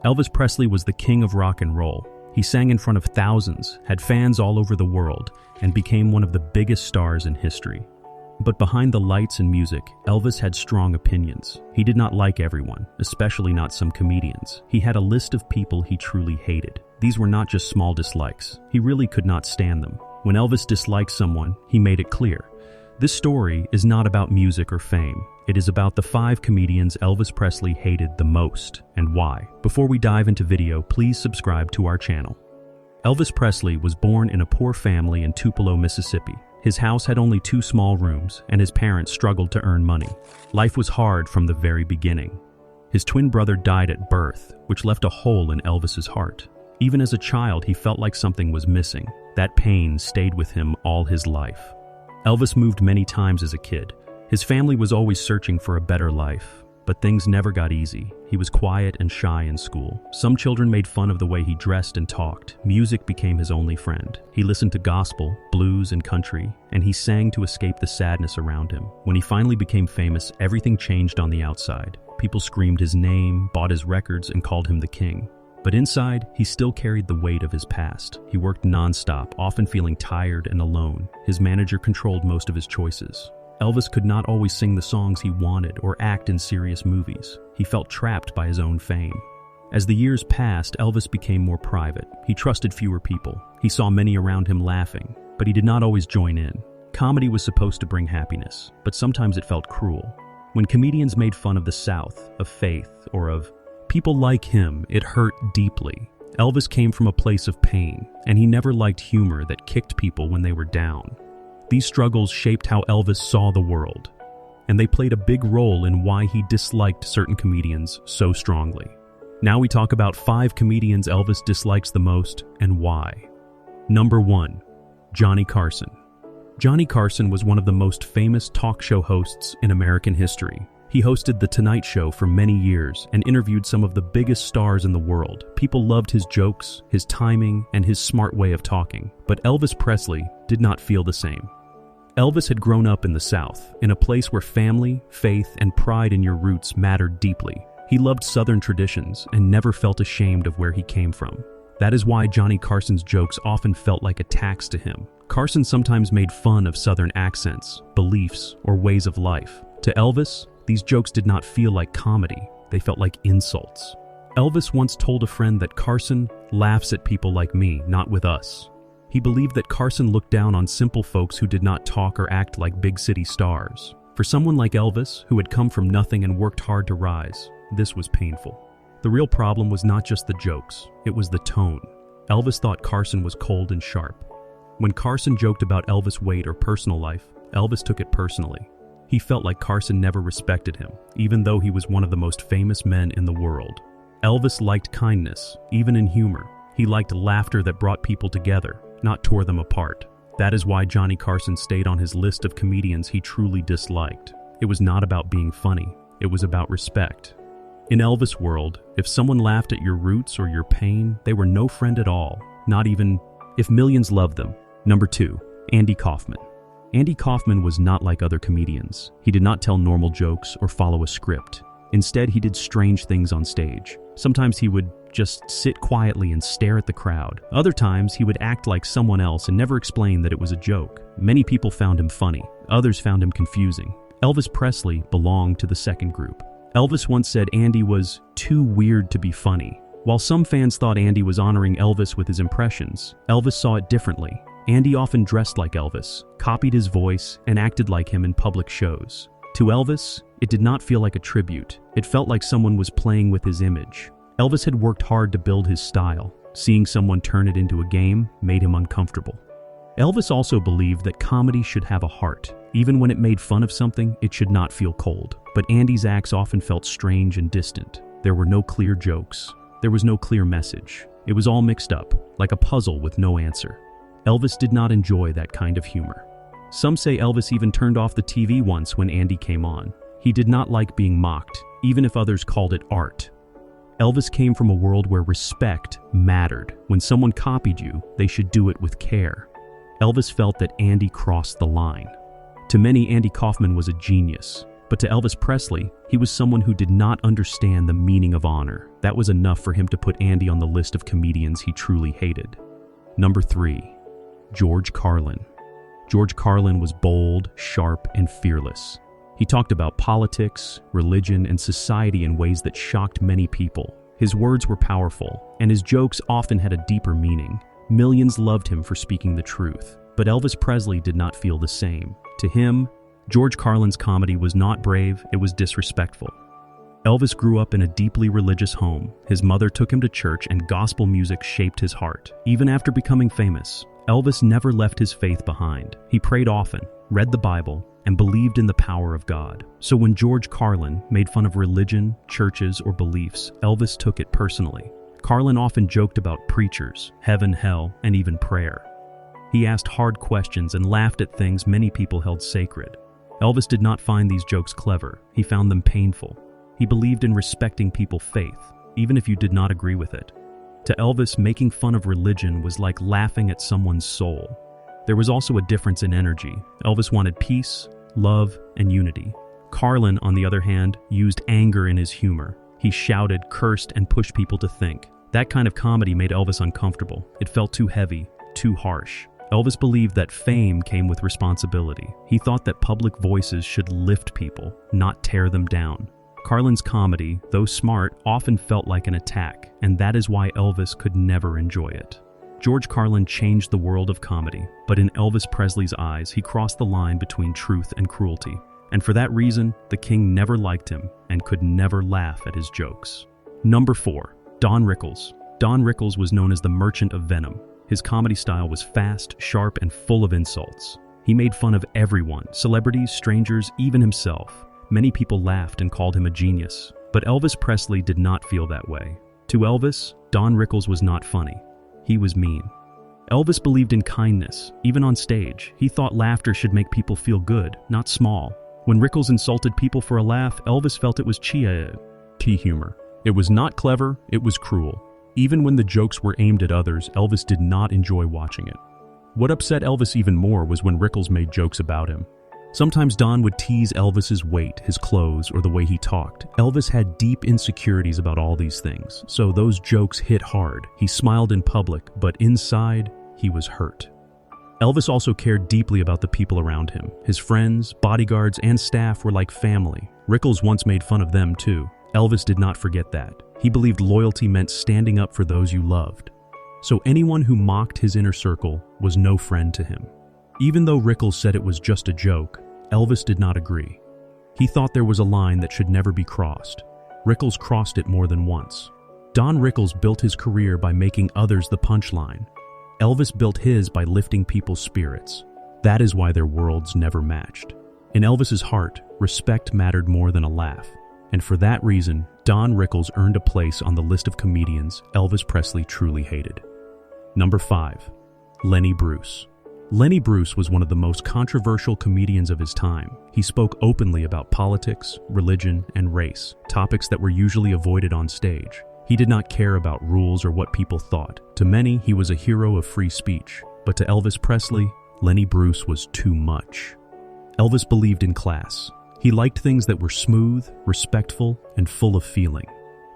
Elvis Presley was the king of rock and roll. He sang in front of thousands, had fans all over the world, and became one of the biggest stars in history. But behind the lights and music, Elvis had strong opinions. He did not like everyone, especially not some comedians. He had a list of people he truly hated. These were not just small dislikes. He really could not stand them. When Elvis disliked someone, he made it clear. This story is not about music or fame. It is about the 5 comedians Elvis Presley hated the most and why. Before we dive into video, please subscribe to our channel. Elvis Presley was born in a poor family in Tupelo, Mississippi. His house had only 2 small rooms, and his parents struggled to earn money. Life was hard from the very beginning. His twin brother died at birth, which left a hole in Elvis's heart. Even as a child, he felt like something was missing. That pain stayed with him all his life. Elvis moved many times as a kid. His family was always searching for a better life, but things never got easy. He was quiet and shy in school. Some children made fun of the way he dressed and talked. Music became his only friend. He listened to gospel, blues, and country, and he sang to escape the sadness around him. When he finally became famous, everything changed on the outside. People screamed his name, bought his records, and called him the king. But inside, he still carried the weight of his past. He worked nonstop, often feeling tired and alone. His manager controlled most of his choices. Elvis could not always sing the songs he wanted or act in serious movies. He felt trapped by his own fame. As the years passed, Elvis became more private. He trusted fewer people. He saw many around him laughing, but he did not always join in. Comedy was supposed to bring happiness, but sometimes it felt cruel. When comedians made fun of the South, of faith, or of people like him, it hurt deeply. Elvis came from a place of pain, and he never liked humor that kicked people when they were down. These struggles shaped how Elvis saw the world, and they played a big role in why he disliked certain comedians so strongly. Now we talk about 5 comedians Elvis dislikes the most and why. Number 1. Johnny Carson. Johnny Carson was one of the most famous talk show hosts in American history. He hosted The Tonight Show for many years and interviewed some of the biggest stars in the world. People loved his jokes, his timing, and his smart way of talking. But Elvis Presley did not feel the same. Elvis had grown up in the South, in a place where family, faith, and pride in your roots mattered deeply. He loved Southern traditions and never felt ashamed of where he came from. That is why Johnny Carson's jokes often felt like attacks to him. Carson sometimes made fun of Southern accents, beliefs, or ways of life. To Elvis, these jokes did not feel like comedy. They felt like insults. Elvis once told a friend that Carson laughs at people like me, not with us. He believed that Carson looked down on simple folks who did not talk or act like big city stars. For someone like Elvis, who had come from nothing and worked hard to rise, this was painful. The real problem was not just the jokes, it was the tone. Elvis thought Carson was cold and sharp. When Carson joked about Elvis' weight or personal life, Elvis took it personally. He felt like Carson never respected him, even though he was one of the most famous men in the world. Elvis liked kindness, even in humor. He liked laughter that brought people together, not tore them apart. That is why Johnny Carson stayed on his list of comedians he truly disliked. It was not about being funny, it was about respect. In Elvis' world, if someone laughed at your roots or your pain, they were no friend at all, not even if millions loved them. Number 2, Andy Kaufman. Andy Kaufman was not like other comedians. He did not tell normal jokes or follow a script. Instead, he did strange things on stage. Sometimes he would just sit quietly and stare at the crowd. Other times, he would act like someone else and never explain that it was a joke. Many people found him funny. Others found him confusing. Elvis Presley belonged to the second group. Elvis once said Andy was too weird to be funny. While some fans thought Andy was honoring Elvis with his impressions, Elvis saw it differently. Andy often dressed like Elvis, copied his voice, and acted like him in public shows. To Elvis, it did not feel like a tribute. It felt like someone was playing with his image. Elvis had worked hard to build his style. Seeing someone turn it into a game made him uncomfortable. Elvis also believed that comedy should have a heart. Even when it made fun of something, it should not feel cold. But Andy's acts often felt strange and distant. There were no clear jokes. There was no clear message. It was all mixed up, like a puzzle with no answer. Elvis did not enjoy that kind of humor. Some say Elvis even turned off the TV once when Andy came on. He did not like being mocked, even if others called it art. Elvis came from a world where respect mattered. When someone copied you, they should do it with care. Elvis felt that Andy crossed the line. To many, Andy Kaufman was a genius. But to Elvis Presley, he was someone who did not understand the meaning of honor. That was enough for him to put Andy on the list of comedians he truly hated. Number 3. George Carlin. George Carlin was bold, sharp, and fearless. He talked about politics, religion, and society in ways that shocked many people. His words were powerful, and his jokes often had a deeper meaning. Millions loved him for speaking the truth, but Elvis Presley did not feel the same. To him, George Carlin's comedy was not brave, it was disrespectful. Elvis grew up in a deeply religious home. His mother took him to church, and gospel music shaped his heart. Even after becoming famous, Elvis never left his faith behind. He prayed often, read the Bible, and believed in the power of God. So when George Carlin made fun of religion, churches, or beliefs, Elvis took it personally. Carlin often joked about preachers, heaven, hell, and even prayer. He asked hard questions and laughed at things many people held sacred. Elvis did not find these jokes clever. He found them painful. He believed in respecting people's faith, even if you did not agree with it. To Elvis, making fun of religion was like laughing at someone's soul. There was also a difference in energy. Elvis wanted peace, love, and unity. Carlin, on the other hand, used anger in his humor. He shouted, cursed, and pushed people to think. That kind of comedy made Elvis uncomfortable. It felt too heavy, too harsh. Elvis believed that fame came with responsibility. He thought that public voices should lift people, not tear them down. Carlin's comedy, though smart, often felt like an attack, and that is why Elvis could never enjoy it. George Carlin changed the world of comedy, but in Elvis Presley's eyes, he crossed the line between truth and cruelty. And for that reason, the king never liked him and could never laugh at his jokes. Number 4. Don Rickles. Don Rickles was known as the Merchant of Venom. His comedy style was fast, sharp, and full of insults. He made fun of everyone, celebrities, strangers, even himself. Many people laughed and called him a genius. But Elvis Presley did not feel that way. To Elvis, Don Rickles was not funny. He was mean. Elvis believed in kindness, even on stage. He thought laughter should make people feel good, not small. When Rickles insulted people for a laugh, Elvis felt it was tea humor. It was not clever, it was cruel. Even when the jokes were aimed at others, Elvis did not enjoy watching it. What upset Elvis even more was when Rickles made jokes about him. Sometimes Don would tease Elvis's weight, his clothes, or the way he talked. Elvis had deep insecurities about all these things, so those jokes hit hard. He smiled in public, but inside, he was hurt. Elvis also cared deeply about the people around him. His friends, bodyguards, and staff were like family. Rickles once made fun of them too. Elvis did not forget that. He believed loyalty meant standing up for those you loved. So anyone who mocked his inner circle was no friend to him. Even though Rickles said it was just a joke, Elvis did not agree. He thought there was a line that should never be crossed. Rickles crossed it more than once. Don Rickles built his career by making others the punchline. Elvis built his by lifting people's spirits. That is why their worlds never matched. In Elvis's heart, respect mattered more than a laugh. And for that reason, Don Rickles earned a place on the list of comedians Elvis Presley truly hated. Number 5. Lenny Bruce. Lenny Bruce was one of the most controversial comedians of his time. He spoke openly about politics, religion, and race, topics that were usually avoided on stage. He did not care about rules or what people thought. To many, he was a hero of free speech. But to Elvis Presley, Lenny Bruce was too much. Elvis believed in class. He liked things that were smooth, respectful, and full of feeling.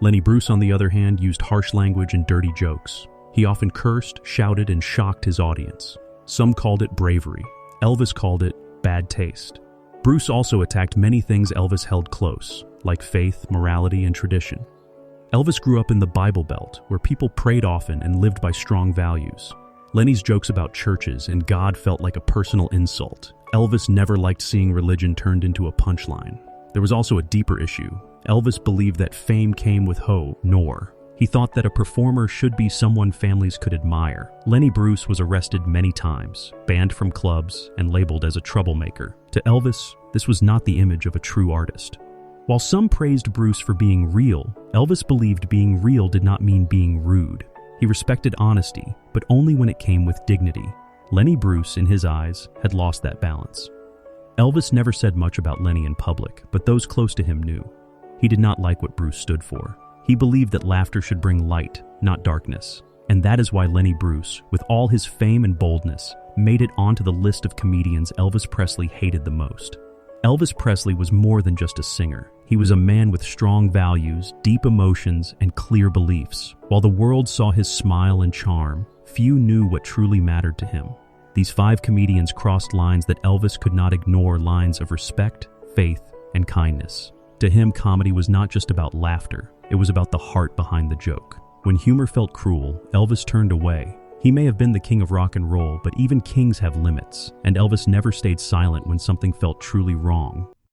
Lenny Bruce, on the other hand, used harsh language and dirty jokes. He often cursed, shouted, and shocked his audience. Some called it bravery. Elvis called it bad taste. Bruce also attacked many things Elvis held close, like faith, morality, and tradition. Elvis grew up in the Bible Belt, where people prayed often and lived by strong values. Lenny's jokes about churches and God felt like a personal insult. Elvis never liked seeing religion turned into a punchline. There was also a deeper issue. Elvis believed that fame came with nor. He thought that a performer should be someone families could admire. Lenny Bruce was arrested many times, banned from clubs, and labeled as a troublemaker. To Elvis, this was not the image of a true artist. While some praised Bruce for being real, Elvis believed being real did not mean being rude. He respected honesty, but only when it came with dignity. Lenny Bruce, in his eyes, had lost that balance. Elvis never said much about Lenny in public, but those close to him knew. He did not like what Bruce stood for. He believed that laughter should bring light, not darkness. And that is why Lenny Bruce, with all his fame and boldness, made it onto the list of comedians Elvis Presley hated the most. Elvis Presley was more than just a singer. He was a man with strong values, deep emotions, and clear beliefs. While the world saw his smile and charm, few knew what truly mattered to him. These 5 comedians crossed lines that Elvis could not ignore, lines of respect, faith, and kindness. To him, comedy was not just about laughter, it was about the heart behind the joke. When humor felt cruel, Elvis turned away. He may have been the king of rock and roll, but even kings have limits, and Elvis never stayed silent when something felt truly wrong.